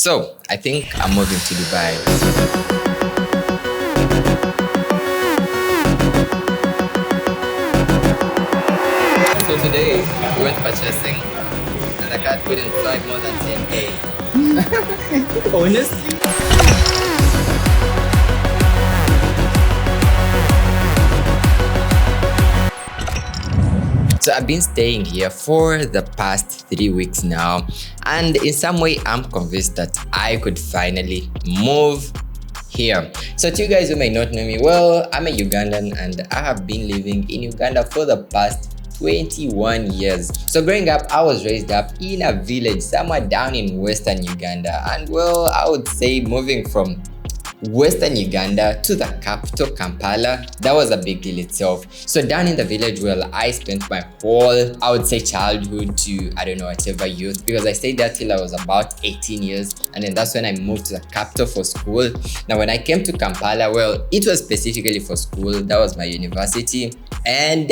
So I think I'm moving to Dubai. So today we went purchasing and the card couldn't swipe more than 10k. Honestly? So I've been staying here for the past 3 weeks now, and in some way I'm convinced that I could finally move here. So to you guys who may not know me, well, I'm a Ugandan and I have been living in Uganda for the past 21 years. So growing up, I was raised up in a village somewhere down in western Uganda, and well, I would say moving from Western Uganda to the capital Kampala, that was a big deal itself. So down in the village, well, I spent my whole, I would say, childhood to, I don't know, whatever youth, because I stayed there till I was about 18 years, and then that's when I moved to the capital for school. Now when I came to Kampala, well, it was specifically for school. That was my university, and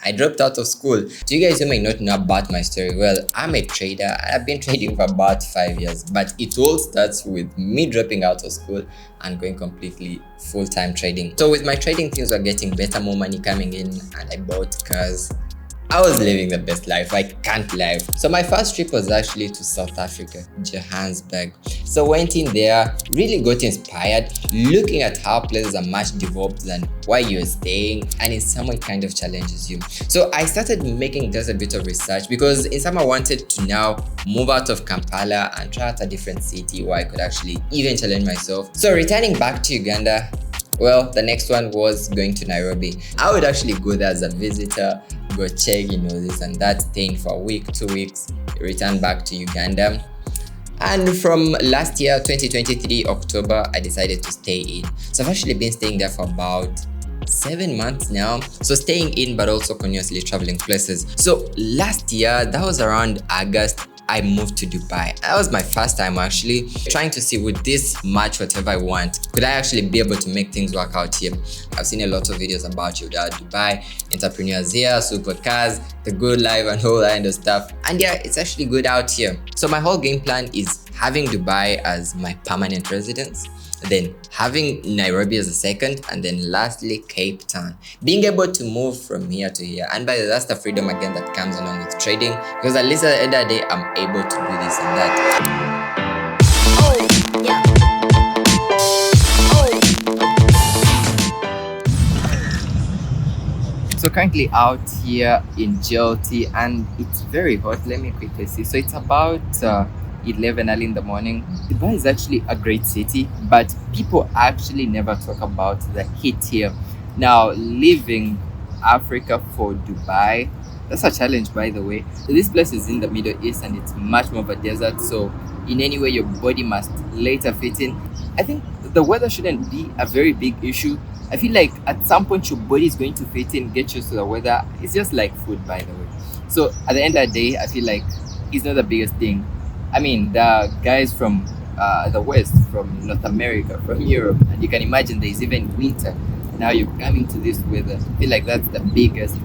I dropped out of school. To you guys who may not know about my story, well, I'm a trader. I've been trading for about 5 years, but it all starts with me dropping out of school and going completely full-time trading. So with my trading, things were getting better, more money coming in, and I bought cars. I was living the best life, I can't lie. So my first trip was actually to South Africa, Johannesburg. So went in there, really got inspired, looking at how places are much developed than where you're staying, and in some way kind of challenges you. So I started making just a bit of research because in some I wanted to now move out of Kampala and try out a different city where I could actually even challenge myself. So returning back to Uganda, well, the next one was going to Nairobi. I would actually go there as a visitor, go check, this and that, staying for a week, 2 weeks, return back to Uganda. And from last year, 2023, October, I decided to stay in. So I've actually been staying there for about 7 months now. So staying in, but also continuously traveling places. So last year, that was around August, I moved to Dubai. That was my first time actually trying to see, would this match whatever I want? Could I actually be able to make things work out here? I've seen a lot of videos about Dubai, entrepreneurs here, supercars, the good life and all that kind of stuff. And yeah, it's actually good out here. So my whole game plan is having Dubai as my permanent residence, then having Nairobi as a second, and then lastly Cape Town. Being able to move from here to here, and by the way, that's the freedom again that comes along with trading, because at least at the end of the day I'm able to do this and that. Oh, yeah. Oh. So currently out here in GLT and it's very hot. Let me quickly see. So it's about 11 early in the morning. Dubai is actually a great city, but people actually never talk about the heat here. Now, leaving Africa for Dubai, that's a challenge, by the way. This place is in the Middle East and it's much more of a desert, so in any way your body must later fit in. I think the weather shouldn't be a very big issue. I feel like at some point your body is going to fit in, get used to the weather. It's just like food, by the way. So at the end of the day, I feel like it's not the biggest thing. I mean, the guys from the West, from North America, from Europe, and you can imagine there's even winter. Now you're coming to this weather. I feel like that's the biggest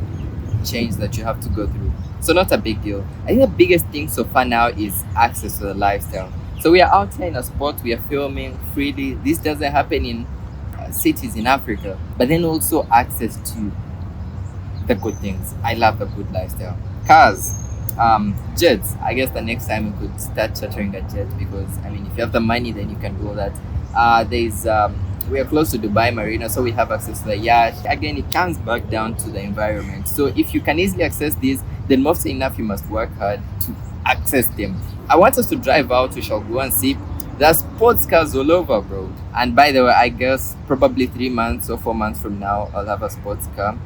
change that you have to go through. So not a big deal. I think the biggest thing so far now is access to the lifestyle. So we are out here in a spot, we are filming freely. This doesn't happen in cities in Africa. But then also access to the good things. I love the good lifestyle. Cars. Jets. I guess the next time we could start chartering a jet, because I mean, if you have the money, then you can do all that. We are close to Dubai Marina, so we have access to the yacht. Again, it comes back down to the environment. So if you can easily access these, then most enough you must work hard to access them. I want us to drive out. We shall go and see. There's sports cars all over, bro. And by the way, I guess probably 3 months or 4 months from now, I'll have a sports car.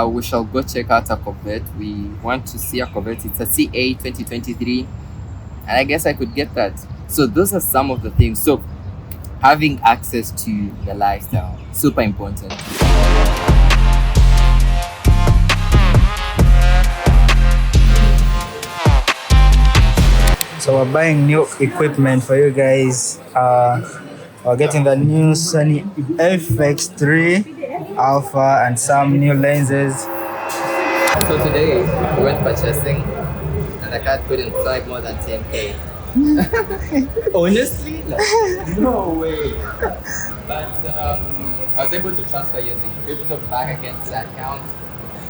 We shall go check out a Corvette. We want to see a Corvette. It's a CA 2023, and I guess I could get that. So those are some of the things. So having access to the lifestyle, super important. So we're buying new equipment for you guys. We're getting the new Sony FX3 Alpha and some new lenses. So today we went purchasing and the card couldn't swipe more than 10k. Honestly, like, no way. But I was able to transfer using crypto back again to the account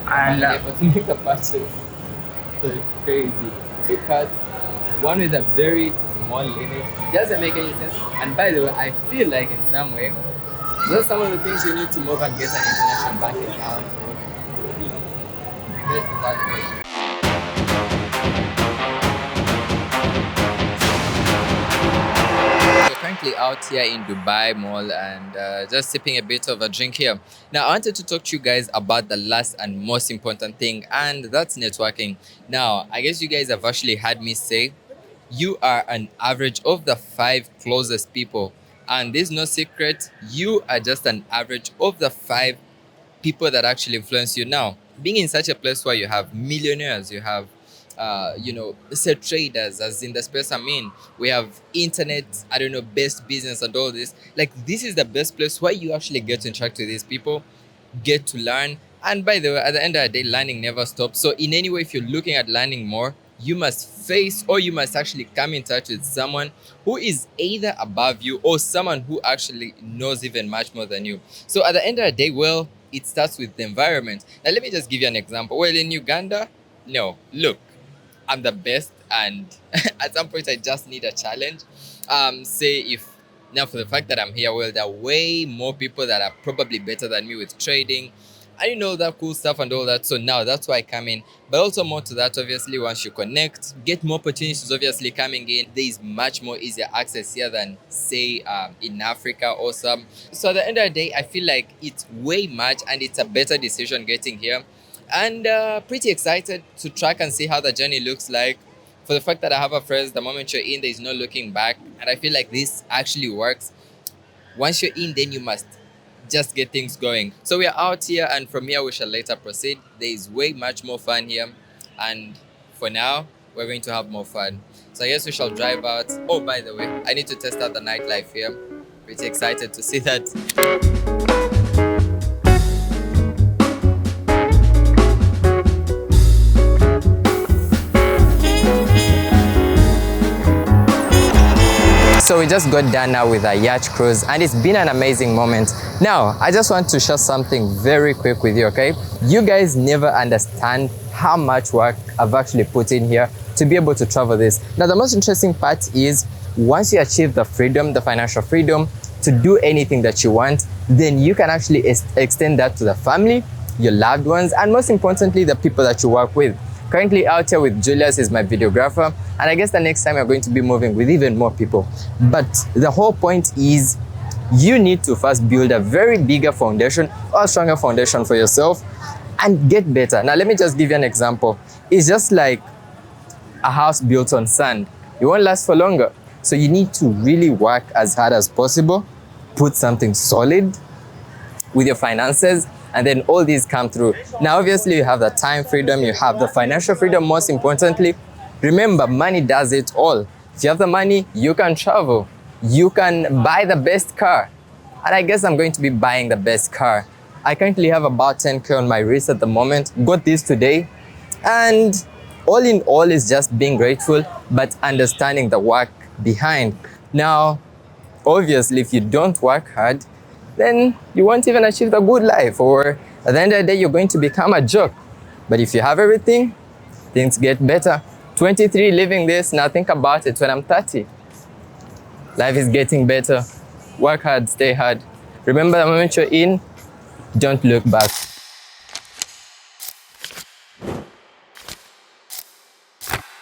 And and able to make a purchase. So it's crazy. Two cards, one with a very small limit. Doesn't make any sense. And by the way, I feel like in some way, those are some of the things you need to move and get an international bank account. You know, get to that way. We're currently out here in Dubai Mall and just sipping a bit of a drink here. Now, I wanted to talk to you guys about the last and most important thing, and that's networking. Now, I guess you guys have actually heard me say you are an average of the 5 closest people. And there's no secret, you are just an average of the 5 people that actually influence you. Now, being in such a place where you have millionaires, you have say traders, as in the space I'm in, we have internet, I don't know, best business and all this. Like, this is the best place where you actually get to interact with these people, get to learn. And by the way, at the end of the day, learning never stops. So in any way, if you're looking at learning more, you must face, or you must actually come in touch with someone who is either above you or someone who actually knows even much more than you. So at the end of the day, well, it starts with the environment. Now let me just give you an example. Well, in Uganda, no, look, I'm the best, and at some point I just need a challenge. Say if now, for the fact that I'm here, well, there are way more people that are probably better than me with trading. I know that cool stuff and all that. So now that's why I come in. But also more to that, obviously, once you connect, get more opportunities obviously coming in. There is much more easier access here than say in Africa or some. So at the end of the day, I feel like it's way much and it's a better decision getting here. And pretty excited to track and see how the journey looks like. For the fact that I have a phrase, the moment you're in, there is no looking back. And I feel like this actually works. Once you're in, then you must just get things going. So we are out here, and from here we shall later proceed. There is way much more fun here. And for now, we're going to have more fun. So I guess we shall drive out. Oh, by the way, I need to test out the nightlife here. Pretty excited to see that. So we just got done now with our yacht cruise, and it's been an amazing moment. Now, I just want to share something very quick with you, okay? You guys never understand how much work I've actually put in here to be able to travel this. Now, the most interesting part is once you achieve the freedom, the financial freedom to do anything that you want, then you can actually extend that to the family, your loved ones, and most importantly, the people that you work with. Currently out here with Julius, is my videographer, and I guess the next time we're going to be moving with even more people. But the whole point is you need to first build a very bigger foundation or a stronger foundation for yourself and get better. Now let me just give you an example. It's just like a house built on sand. It won't last for longer. So you need to really work as hard as possible, put something solid with your finances, and then all these come through. Now, obviously, you have the time freedom, you have the financial freedom, most importantly. Remember, money does it all. If you have the money, you can travel. You can buy the best car. And I guess I'm going to be buying the best car. I currently have about 10K on my wrist at the moment. Got this today. And all in all is just being grateful, but understanding the work behind. Now, obviously, if you don't work hard, then you won't even achieve the good life, or at the end of the day, you're going to become a joke. But if you have everything, things get better. 23 living this, now think about it when I'm 30. Life is getting better. Work hard, stay hard. Remember, the moment you're in, don't look back.